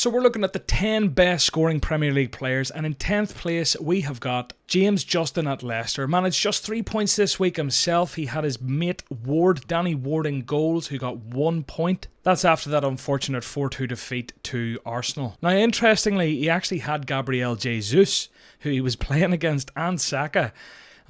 So we're looking at the 10 best scoring Premier League players, and in 10th place we have got James Justin at Leicester. Managed just 3 points this week himself. He had his mate Ward, Danny Ward, in goals, who got 1 point. That's after that unfortunate 4-2 defeat to Arsenal. Now, interestingly, he actually had Gabriel Jesus, who he was playing against, and Saka.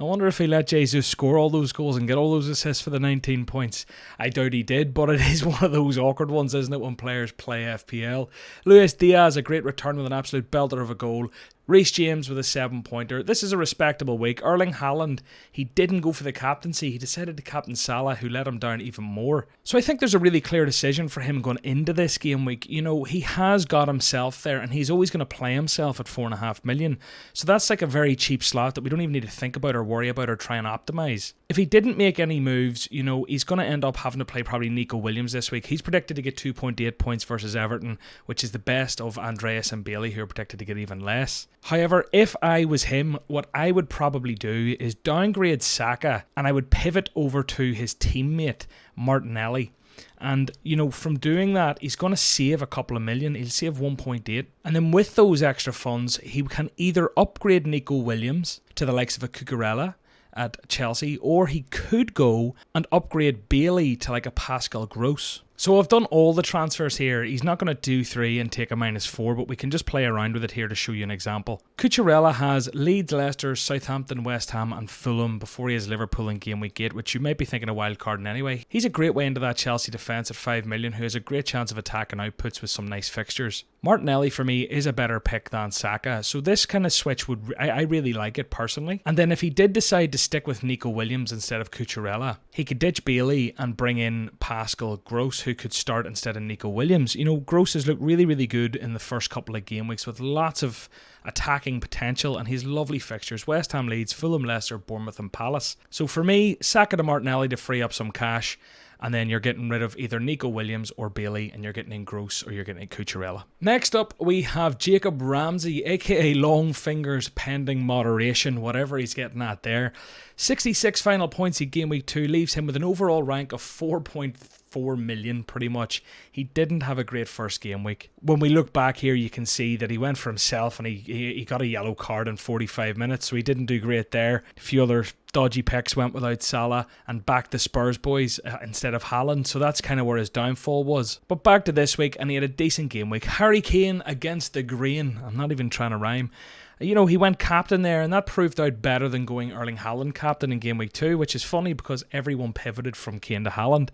I wonder if he let Jesus score all those goals and get all those assists for the 19 points. I doubt he did, but it is one of those awkward ones, isn't it, when players play FPL. Luis Diaz, a great return with an absolute belter of a goal. Reece James with a 7-pointer. This is a respectable week. Erling Haaland, he didn't go for the captaincy. He decided to captain Salah, who let him down even more. So I think there's a really clear decision for him going into this game week. You know, he has got himself there, and he's always going to play himself at 4.5 million. So that's like a very cheap slot that we don't even need to think about or worry about or try and optimise. If he didn't make any moves, you know, he's going to end up having to play probably Nico Williams this week. He's predicted to get 2.8 points versus Everton, which is the best of Andreas and Bailey, who are predicted to get even less. However, if I was him, what I would probably do is downgrade Saka, and I would pivot over to his teammate Martinelli. And, you know, from doing that, he's going to save a couple of million. He'll save 1.8. And then with those extra funds, he can either upgrade Nico Williams to the likes of a Cucurella at Chelsea, or he could go and upgrade Bailey to like a Pascal Gross. So I've done all the transfers here. He's not going to do 3 and take a -4, but we can just play around with it here to show you an example. Cucurella has Leeds, Leicester, Southampton, West Ham and Fulham before he has Liverpool in game week 8, which you might be thinking of wildcarding anyway. He's a great way into that Chelsea defence at 5 million, who has a great chance of attacking outputs with some nice fixtures. Martinelli for me is a better pick than Saka, so this kind of switch I really like it personally. And then if he did decide to stick with Nico Williams instead of Cucurella, he could ditch Bailey and bring in Pascal Gross, who could start instead of Nico Williams. You know, Gross has looked really, really good in the first couple of game weeks with lots of attacking potential, and he's lovely fixtures: West Ham, Leeds, Fulham, Leicester, Bournemouth and Palace. So for me, Saka to Martinelli to free up some cash, and then you're getting rid of either Nico Williams or Bailey, and you're getting in Gross or you're getting in Cucurella. Next up, we have Jacob Ramsey, aka Long Fingers pending moderation, whatever he's getting at there. 66 final points in game week 2 leaves him with an overall rank of 4.4 million pretty much. He didn't have a great first game week. When we look back here, you can see that he went for himself and he got a yellow card in 45 minutes, so he didn't do great there. A few other dodgy picks went without Salah and back the Spurs boys instead of Haaland, so that's kind of where his downfall was. But back to this week, and he had a decent game week. Harry Kane against the grain. I'm not even trying to rhyme. You know, he went captain there, and that proved out better than going Erling Haaland captain in game week 2, which is funny because everyone pivoted from Kane to Haaland.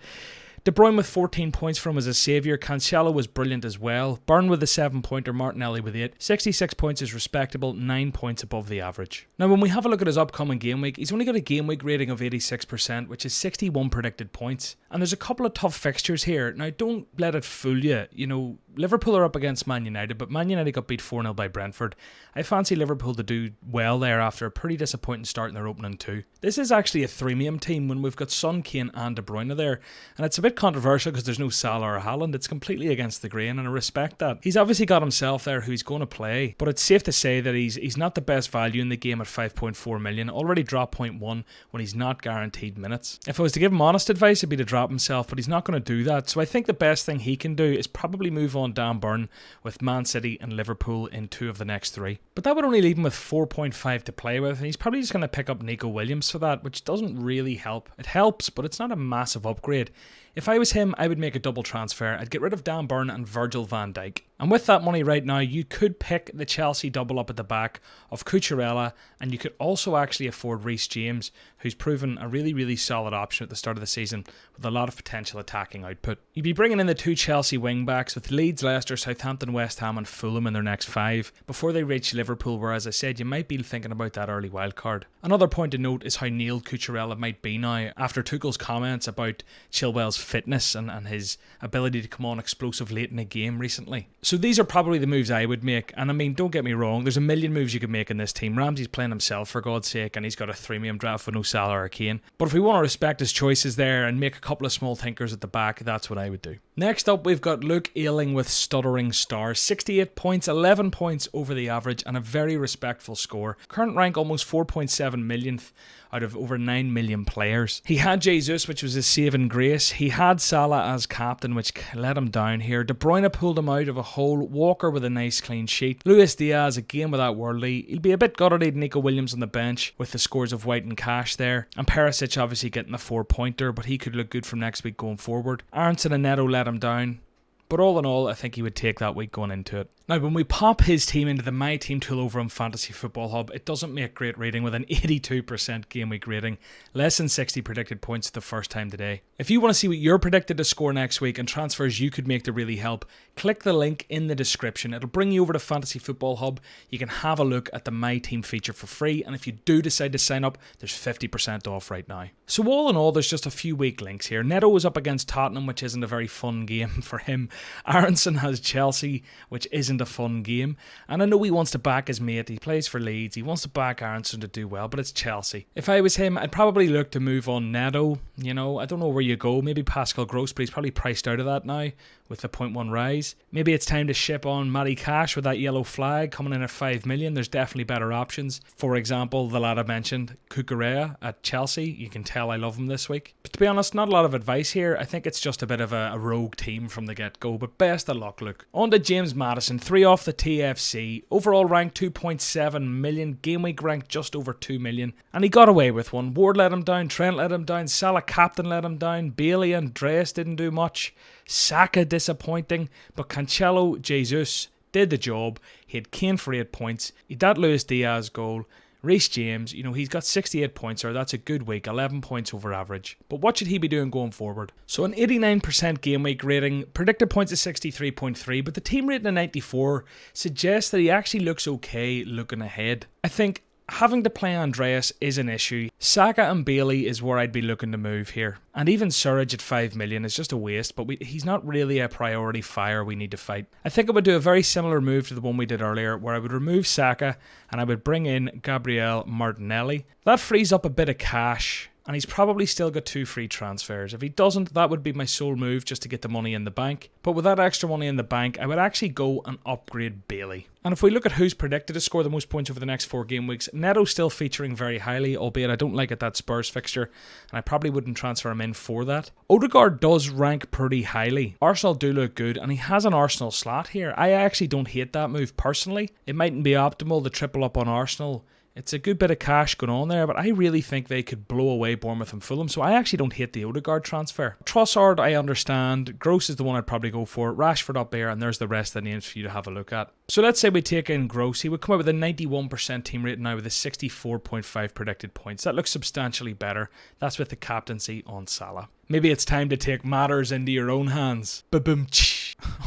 De Bruyne with 14 points from him as a saviour. Cancelo was brilliant as well. Burn with a 7-pointer, Martinelli with 8. 66 points is respectable, 9 points above the average. Now, when we have a look at his upcoming game week, he's only got a game week rating of 86%, which is 61 predicted points. And there's a couple of tough fixtures here. Now, don't let it fool you. You know, Liverpool are up against Man United, but Man United got beat 4-0 by Brentford. I fancy Liverpool to do well there after a pretty disappointing start in their opening 2. This is actually a threemium team when we've got Son, Kane and De Bruyne there, and it's a bit controversial because there's no Salah or Haaland. It's completely against the grain, and I respect that. He's obviously got himself there who he's going to play, but it's safe to say that he's not the best value in the game at 5.4 million. Already dropped 0.1 when he's not guaranteed minutes. If I was to give him honest advice, it'd be to drop himself, but he's not going to do that. So I think the best thing he can do is probably move on Dan Burn with Man City and Liverpool in 2 of the next 3. But that would only leave him with 4.5 to play with, and he's probably just going to pick up Nico Williams for that, which doesn't really help. It helps, but it's not a massive upgrade. If I was him, I would make a double transfer. I'd get rid of Dan Burn and Virgil van Dijk. And with that money right now, you could pick the Chelsea double up at the back of Cucurella, and you could also actually afford Reece James, who's proven a really, really solid option at the start of the season with a lot of potential attacking output. You'd be bringing in the 2 Chelsea wing-backs with Leeds, Leicester, Southampton, West Ham and Fulham in their next 5 before they reach Liverpool, where, as I said, you might be thinking about that early wildcard. Another point to note is how nailed Cucurella might be now after Tuchel's comments about Chilwell's fitness and his ability to come on explosive late in a game recently. So these are probably the moves I would make, and I mean, don't get me wrong, there's a million moves you could make in this team. Ramsey's playing himself for God's sake, and he's got a 3-man draft with no Salah or Kane. But if we want to respect his choices there and make a couple of small thinkers at the back, that's what I would do. Next up, we've got Luke Ayling with stuttering stars. 68 points, 11 points over the average, and a very respectful score. Current rank almost 4.7 millionth out of over 9 million players. He had Jesus, which was his saving grace. He had Salah as captain, which let him down here. De Bruyne pulled him out of a hole, Walker with a nice clean sheet, Luis Diaz again without worldly. He'll be a bit gutted he'd Nico Williams on the bench with the scores of White and Cash there, and Perisic obviously getting the 4-pointer, but he could look good from next week going forward. Aronson and Neto let him down, but all in all, I think he would take that week going into it. Now, when we pop his team into the My Team tool over on Fantasy Football Hub, it doesn't make great rating with an 82% game week rating, less than 60 predicted points the first time today. If you want to see what you're predicted to score next week and transfers you could make to really help, click the link in the description. It'll bring you over to Fantasy Football Hub. You can have a look at the My Team feature for free, and if you do decide to sign up, there's 50% off right now. So all in all, there's just a few weak links here. Neto is up against Tottenham, which isn't a very fun game for him. Aronson has Chelsea, which isn't a fun game. And I know he wants to back his mate. He plays for Leeds. He wants to back Aronson to do well, but it's Chelsea. If I was him, I'd probably look to move on Neto. You know, I don't know where you go. Maybe Pascal Gross, but he's probably priced out of that now with the 0.1 rise. Maybe it's time to ship on Matty Cash with that yellow flag coming in at 5 million. There's definitely better options. For example, the lad I mentioned, Cucurella at Chelsea. You can tell I love him this week. But to be honest, not a lot of advice here. I think it's just a bit of a rogue team from the get-go, but best of luck, Luke. On to James Maddison, 3 off the TFC. Overall rank 2.7 million. Game week rank just over 2 million. And he got away with one. Ward let him down, Trent let him down, Salah captain let him down, Bailey and Andreas didn't do much. Saka disappointing, but Cancelo, Jesus did the job. He had Kane for 8 points. He had that Luis Diaz goal. Reece James, you know, he's got 68 points there. That's a good week, 11 points over average. But what should he be doing going forward? So an 89% game week rating, predicted points is 63.3, but the team rating of 94 suggests that he actually looks okay looking ahead. I think having to play Andreas is an issue. Saka and Bailey is where I'd be looking to move here. And even Surridge at 5 million is just a waste, but he's not really a priority fire we need to fight. I think I would do a very similar move to the one we did earlier, where I would remove Saka and I would bring in Gabriel Martinelli. That frees up a bit of cash, and he's probably still got 2 free transfers. If he doesn't, that would be my sole move just to get the money in the bank. But with that extra money in the bank, I would actually go and upgrade Bailey. And if we look at who's predicted to score the most points over the next 4 game weeks, Neto's still featuring very highly, albeit I don't like it that Spurs fixture, and I probably wouldn't transfer him in for that. Odegaard does rank pretty highly. Arsenal do look good, and he has an Arsenal slot here. I actually don't hate that move personally. It mightn't be optimal to triple up on Arsenal. It's a good bit of cash going on there, but I really think they could blow away Bournemouth and Fulham, so I actually don't hate the Odegaard transfer. Trossard, I understand. Gross is the one I'd probably go for. Rashford up there, and there's the rest of the names for you to have a look at. So let's say we take in Gross. He would come out with a 91% team rating now with a 64.5 predicted points. That looks substantially better. That's with the captaincy on Salah. Maybe it's time to take matters into your own hands. Ba-boom.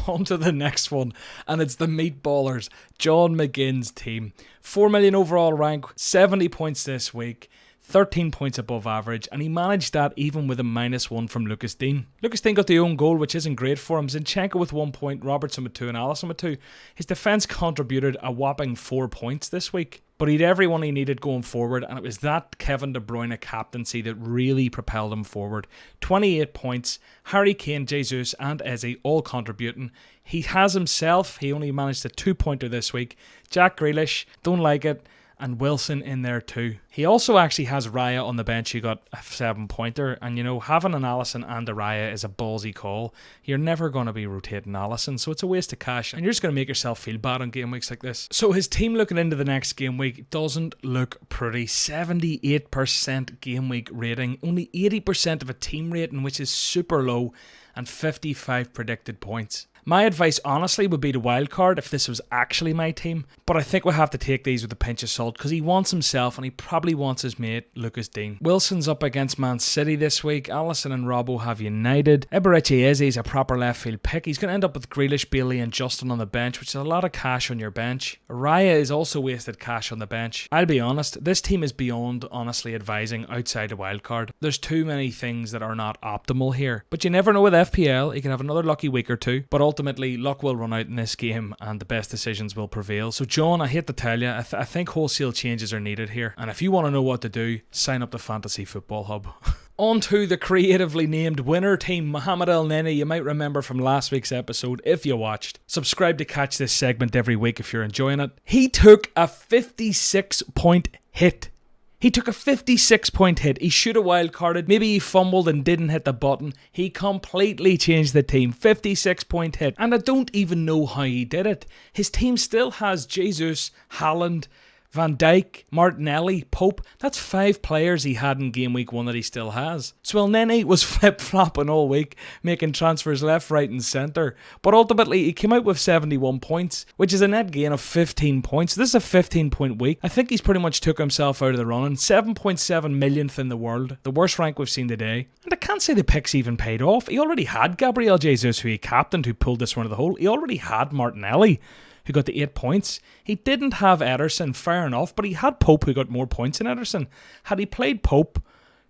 On to the next one, and it's the Meatballers, John McGinn's team. 4 million overall rank, 70 points this week, 13 points above average, and he managed that even with a -1 from Lucas Digne. Lucas Digne got the own goal, which isn't great for him. Zinchenko with 1 point, Robertson with 2, and Alisson with 2. His defence contributed a whopping 4 points this week. But he had everyone he needed going forward, and it was that Kevin De Bruyne captaincy that really propelled him forward. 28 points, Harry Kane, Jesus and Eze all contributing. He has himself, he only managed a 2-pointer this week. Jack Grealish, don't like it, and Wilson in there too. He also actually has Raya on the bench who got a 7-pointer, and you know, having an Alisson and a Raya is a ballsy call. You're never going to be rotating Alisson, so it's a waste of cash, and you're just going to make yourself feel bad on game weeks like this. So his team looking into the next game week doesn't look pretty. 78% game week rating, only 80% of a team rating, which is super low, and 55 predicted points. My advice, honestly, would be to wildcard if this was actually my team. But I think we'll have to take these with a pinch of salt because he wants himself and he probably wants his mate, Lucas Digne. Wilson's up against Man City this week. Alisson and Robbo have United. Eberechi Eze is a proper left field pick. He's going to end up with Grealish, Bailey and Justin on the bench, which is a lot of cash on your bench. Raya is also wasted cash on the bench. I'll be honest, this team is beyond honestly advising outside a wildcard. There's too many things that are not optimal here. But you never know with FPL. You can have another lucky week or two. But ultimately, luck will run out in this game and the best decisions will prevail. So John, I hate to tell you, I think wholesale changes are needed here. And if you want to know what to do, sign up to Fantasy Football Hub. On to the creatively named winner team, Mohamed Elneny. You might remember from last week's episode if you watched. Subscribe to catch this segment every week if you're enjoying it. He took a 56-point hit. He took a 56-point hit. He should have wildcarded. Maybe he fumbled and didn't hit the button. He completely changed the team. 56-point hit. And I don't even know how he did it. His team still has Jesus, Haaland, Van Dijk, Martinelli, Pope. That's 5 players he had in game week 1 that he still has. So Elneny was flip-flopping all week, making transfers left, right and centre. But ultimately, he came out with 71 points, which is a net gain of 15 points. This is a 15-point week. I think he's pretty much took himself out of the running. 7.7 millionth in the world. The worst rank we've seen today. And I can't say the picks even paid off. He already had Gabriel Jesus, who he captained, who pulled this one to the hole. He already had Martinelli, who got the 8 points. He didn't have Ederson, fair enough, but he had Pope, who got more points than Ederson. Had he played Pope,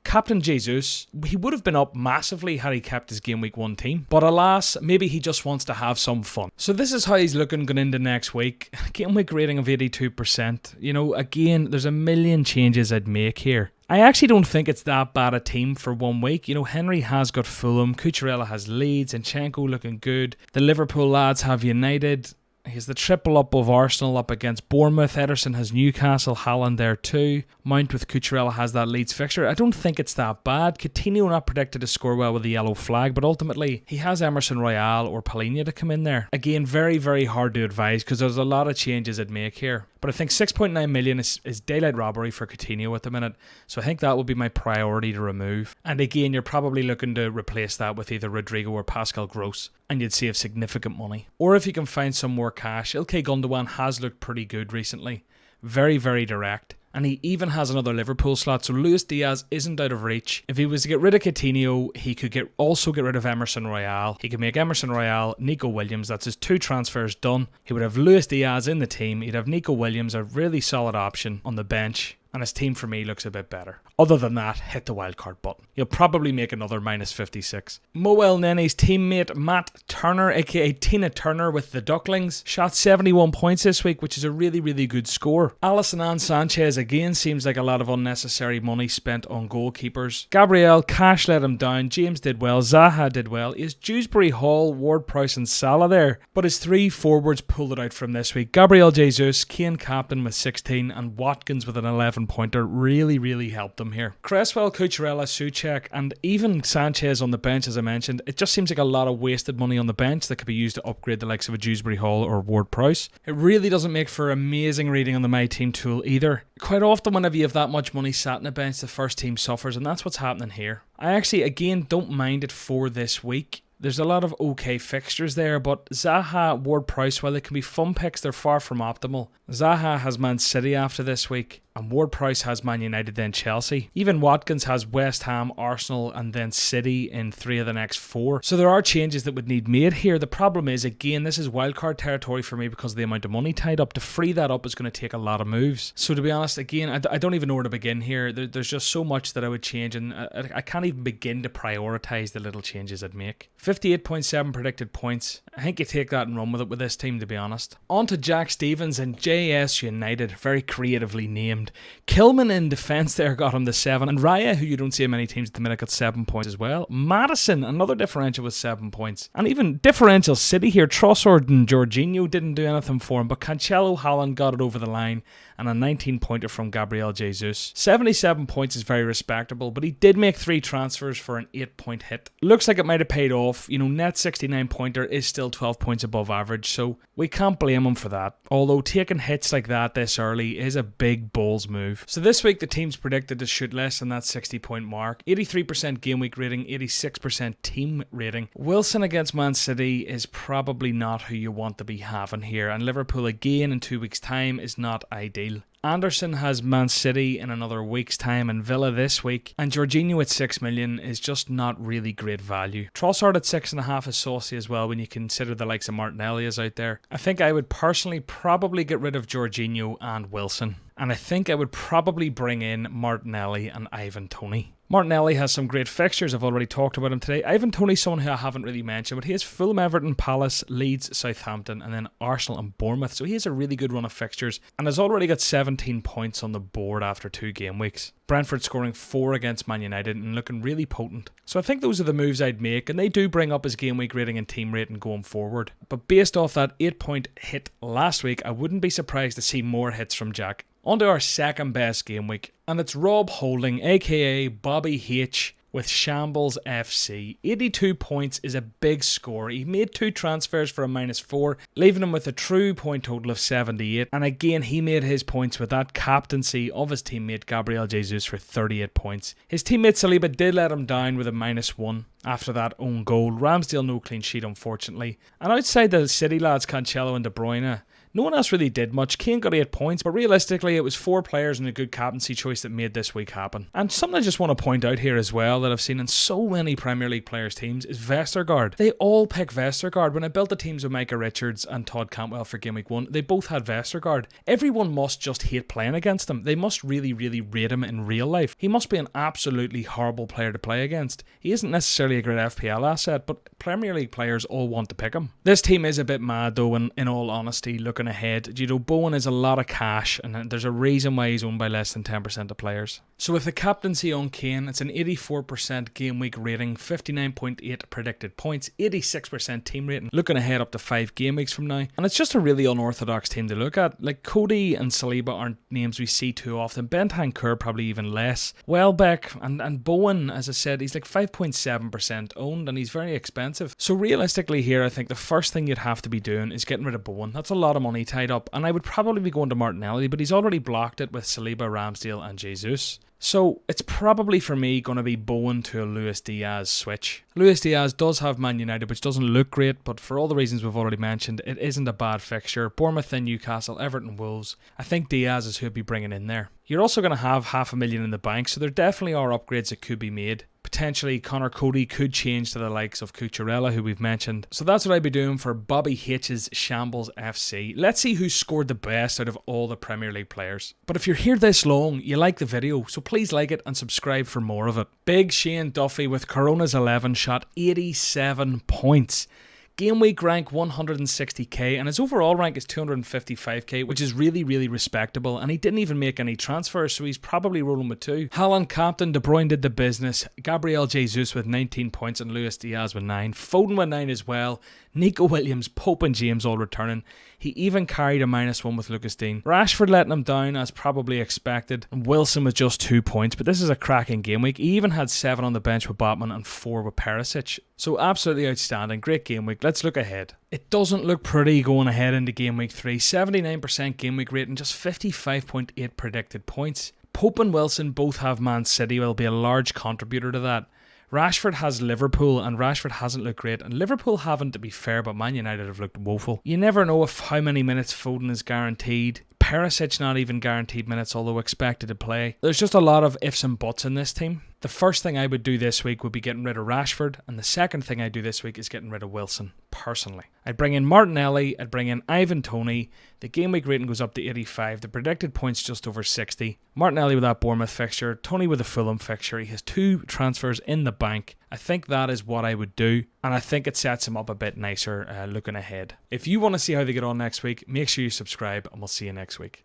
Captain Jesus, he would have been up massively had he kept his Game Week 1 team. But alas, maybe he just wants to have some fun. So this is how he's looking going into next week. Game Week rating of 82%. You know, again, there's a million changes I'd make here. I actually don't think it's that bad a team for 1 week. You know, Henry has got Fulham, Cucurella has Leeds, Zinchenko looking good. The Liverpool lads have United. He has the triple up of Arsenal up against Bournemouth. Ederson has Newcastle, Haaland there too. Mount with Cucurella has that Leeds fixture. I don't think it's that bad. Coutinho not predicted to score well with the yellow flag, but ultimately he has Emerson Royale or Palhinha to come in there. Again, very, very hard to advise because there's a lot of changes I'd make here. But I think 6.9 million is daylight robbery for Coutinho at the minute. So I think that will be my priority to remove. And again, you're probably looking to replace that with either Rodrigo or Pascal Gross. And you'd save significant money. Or if you can find some more cash, Ilkay Gundogan has looked pretty good recently. Very, very direct. And he even has another Liverpool slot, so Luis Diaz isn't out of reach. If he was to get rid of Coutinho, he could also get rid of Emerson Royale. He could make Emerson Royale, Nico Williams. That's his 2 transfers done. He would have Luis Diaz in the team. He'd have Nico Williams, a really solid option on the bench. And his team for me looks a bit better. Other than that, hit the wildcard button. You'll probably make another minus 56. Mo Elneny's teammate Matt Turner, aka Tina Turner with the Ducklings, shot 71 points this week, which is a really, really good score. Alisson and Sanchez again seems like a lot of unnecessary money spent on goalkeepers. Gabriel, Cash let him down. James did well. Zaha did well. Is Dewsbury Hall, Ward-Prowse and Salah there? But his 3 forwards pulled it out from this week. Gabriel Jesus, Kane captain with 16 and Watkins with an 11-pointer really, really helped them here. Cresswell, Cucurella, Souček and even Sanchez on the bench, as I mentioned. It just seems like a lot of wasted money on the bench that could be used to upgrade the likes of a Dewsbury Hall or Ward-Prowse. It really doesn't make for amazing reading on the My Team tool either. Quite often whenever you have that much money sat in the bench, the first team suffers, and that's what's happening here. I actually, again, don't mind it for this week. There's a lot of okay fixtures there, but Zaha, Ward-Prowse, while they can be fun picks, they're far from optimal. Zaha has Man City after this week, and Ward-Prowse has Man United, then Chelsea. Even Watkins has West Ham, Arsenal, and then City in 3 of the next 4. So there are changes that would need made here. The problem is, again, this is wildcard territory for me because of the amount of money tied up. To free that up is going to take a lot of moves. So to be honest, again, I don't even know where to begin here. There's just so much that I would change, and I can't even begin to prioritise the little changes I'd make. 58.7 predicted points. I think you take that and run with it with this team, to be honest. On to Jack Stevens and JS United, very creatively named. Kilman in defence there got him the 7, and Raya, who you don't see in many teams at the minute, got 7 points as well. Maddison, another differential with 7 points. And even differential City here, Trossard and Jorginho didn't do anything for him, but Cancelo, Haaland got it over the line, and a 19-pointer from Gabriel Jesus. 77 points is very respectable, but he did make 3 transfers for an 8-point hit. Looks like it might have paid off. You know, net 69-pointer is still 12 points above average, so we can't blame him for that. Although taking hits like that this early is a big balls move. So this week the team's predicted to shoot less than that 60-point mark. 83% game week rating, 86% team rating. Wilson against Man City is probably not who you want to be having here, and Liverpool again in 2 weeks' time is not ideal. Anderson has Man City in another week's time and Villa this week, and Jorginho at 6 million is just not really great value. Trossard at 6.5 is saucy as well when you consider the likes of Martinelli is out there. I think I would personally probably get rid of Jorginho and Wilson, and I think I would probably bring in Martinelli and Ivan Toney. Martinelli has some great fixtures. I've already talked about him today. Ivan Toney's someone who I haven't really mentioned, but he has Fulham, Everton, Palace, Leeds, Southampton, and then Arsenal and Bournemouth. So he has a really good run of fixtures and has already got 17 points on the board after 2 game weeks. Brentford scoring 4 against Man United and looking really potent. So I think those are the moves I'd make, and they do bring up his game week rating and team rating going forward. But based off that 8-point hit last week, I wouldn't be surprised to see more hits from Jack. On to our second best game week, and it's Rob Holding, aka Bobby H, with Shambles FC. 82 points is a big score. He made 2 transfers for a -4, leaving him with a true point total of 78. And again, he made his points with that captaincy of his teammate Gabriel Jesus for 38 points. His teammate Saliba did let him down with a -1 after that own goal. Ramsdale no clean sheet, unfortunately. And outside the City lads, Cancelo and De Bruyne, no one else really did much. Kane got 8 points, but realistically it was 4 players and a good captaincy choice that made this week happen. And something I just want to point out here as well that I've seen in so many Premier League players' teams is Vestergaard. They all pick Vestergaard. When I built the teams with Micah Richards and Todd Cantwell for Game Week 1, they both had Vestergaard. Everyone must just hate playing against him. They must really, really rate him in real life. He must be an absolutely horrible player to play against. He isn't necessarily a great FPL asset, but Premier League players all want to pick him. This team is a bit mad though, in all honesty, looking ahead. You know, Bowen is a lot of cash, and there's a reason why he's owned by less than 10% of players. So with the captaincy on Kane, it's an 84% game week rating, 59.8 predicted points, 86% team rating, looking ahead up to 5 game weeks from now. And it's just a really unorthodox team to look at. Like, Cody and Saliba aren't names we see too often. Bentancur probably even less. Welbeck and Bowen, as I said, he's like 5.7% owned, and he's very expensive. So realistically here, I think the first thing you'd have to be doing is getting rid of Bowen. That's a lot of money tied up, and I would probably be going to Martinelli, but he's already blocked it with Saliba, Ramsdale and Jesus. So it's probably for me going to be Bowen to a Luis Diaz switch. Luis Diaz does have Man United, which doesn't look great, but for all the reasons we've already mentioned, it isn't a bad fixture. Bournemouth, then Newcastle, Everton, Wolves. I think Diaz is who would be bringing in there. You're also going to have $500,000 in the bank, so there definitely are upgrades that could be made. Potentially, Connor Cody could change to the likes of Cucurella, who we've mentioned. So that's what I'd be doing for Bobby H's Shambles FC. Let's see who scored the best out of all the Premier League players. But if you're here this long, you like the video, so please like it and subscribe for more of it. Big Shane Duffy with Corona's 11 shot 87 points. Game week rank 160k, and his overall rank is 255k, which is really, really respectable, and he didn't even make any transfers, so he's probably rolling with 2. Haaland captain, De Bruyne did the business, Gabriel Jesus with 19 points and Luis Diaz with 9, Foden with 9 as well, Nico Williams, Pope and James all returning. He even carried a -1 with Lucas Dean. Rashford letting him down as probably expected, and Wilson with just 2 points, but this is a cracking game week. He even had 7 on the bench with Botman and 4 with Perisic. So absolutely outstanding, great game week. Let's look ahead. It doesn't look pretty going ahead into game week 3. 79% game week rating, just 55.8 predicted points. Pope and Wilson both have Man City, will be a large contributor to that. Rashford has Liverpool, and Rashford hasn't looked great, and Liverpool haven't, to be fair, but Man United have looked woeful. You never know how many minutes Foden is guaranteed. Perisic not even guaranteed minutes, although expected to play. There's just a lot of ifs and buts in this team. The first thing I would do this week would be getting rid of Rashford, and the second thing I do this week is getting rid of Wilson, personally. I'd bring in Martinelli, I'd bring in Ivan Toney. The game week rating goes up to 85, the predicted points just over 60. Martinelli with that Bournemouth fixture, Toney with the Fulham fixture. He has 2 transfers in the bank. I think that is what I would do, and I think it sets him up a bit nicer looking ahead. If you want to see how they get on next week, make sure you subscribe, and we'll see you next week.